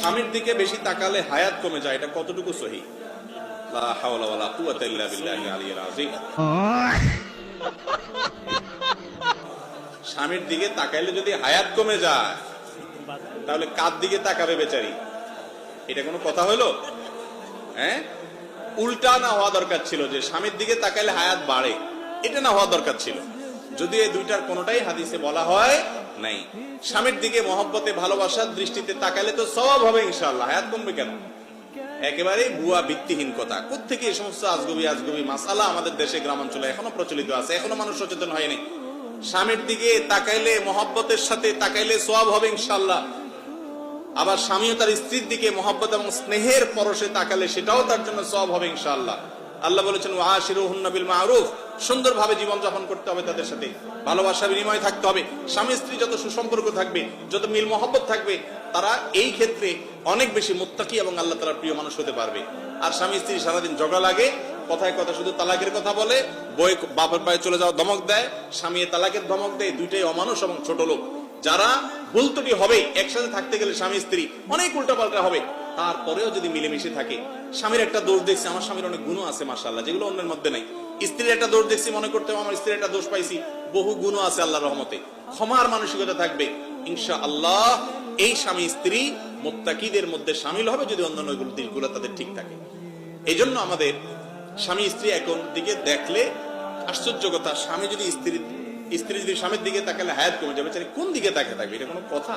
স্বামীর দিকে বেশি তাকালে হায়াত কমে যায়, এটা কতটুকু সহি? লা হাওলা ওয়ালা কুওয়াতা ইল্লা বিল্লাহিল আলিয়্যিল আযীম। স্বামীর দিকে তাকাইলে যদি হায়াত কমে যায়, তাহলে কার দিকে তাকাবে বেচারি? এটা কোনো কথা হলো? হ্যাঁ, উল্টা না হওয়া দরকার ছিল যে স্বামীর দিকে তাকাইলে হায়াত বাড়ে, এটা না হওয়া দরকার ছিল। যদি এই দুইটার কোনোটাই হাদিসে বলা হয় নাই। স্বামীর দিকে মহব্বতে ভালোবাসার দৃষ্টিতে তাকাইলে তো সওয়াব হবে ইনশাআল্লাহ, হায়াত কমবে কেন? একেবারে ভুয়া ভিত্তিহীন কথা। কোত্থেকে এই সমস্ত আজগবি মাসালা আমাদের দেশে গ্রামাঞ্চলে এখনো প্রচলিত আছে, এখনো মানুষ সচেতন হয়নি। স্বামীর দিকে তাকাইলে মহব্বতের সাথে তাকাইলে সওয়াব হবে ইনশাআল্লাহ। আবার স্বামীও তার স্ত্রীর দিকে মহব্বত এবং স্নেহের পরশে তাকালে সেটাও তার জন্য সওয়াব হবে ইনশাআল্লাহ। আল্লাহ বলেছেন ওয়াশিরুহুন্না বিল মারুফ, সুন্দরভাবে জীবন যাপন করতে হবে, তাদের সাথে ভালোবাসা বিনিময় থাকতে হবে। স্বামী স্ত্রী যত সুসম্পর্ক থাকবে, যত মিল মহব্বত থাকবে, তারা এই ক্ষেত্রে অনেক বেশি মুত্তাকি এবং আল্লাহ তাআলার প্রিয় মানুষ হতে পারবে। আর স্বামী স্ত্রী সারাদিন ঝগড়া লাগে, কথায় কথা শুধু তালাকের কথা বলে, বই বাপের পায়ে চলে যাওয়া ধমক দেয়, স্বামী তালাকের ধমক দেয়, দুইটাই অমানুষ এবং ছোট লোক। যারা ভুল ত্রুটি হবে, একসাথে থাকতে গেলে স্বামী স্ত্রী অনেক উল্টাপাল্টা হবে, তারপরেও যদি মিলেমিশে থাকে। স্বামীর একটা দোষ দেখছি, আমার স্বামীর অনেক গুণ আছে মাশাআল্লাহ, যেগুলো অন্যের মধ্যে নাই। স্ত্রীর একটা দোষ দেখছি, মনে করতে আমার স্ত্রীর একটা দোষ পাইছি, বহু গুণ আছে আল্লাহর রহমতে। ক্ষমার মানসিকতা থাকবে ইনশাআল্লাহ, এই স্বামী স্ত্রী মুত্তাকিদের মধ্যে শামিল হবে যদি অন্যান্য দিকগুলো তাদের ঠিক থাকে। এই জন্য আমাদের স্বামী স্ত্রী এখন দিকে দেখলে আশ্চর্য কথা, স্বামী যদি স্ত্রী যদি স্বামীর দিকে তাকালে হায়াত কমে যাবে, কোন দিকে তাকে থাকবে? এটা কোনো কথা?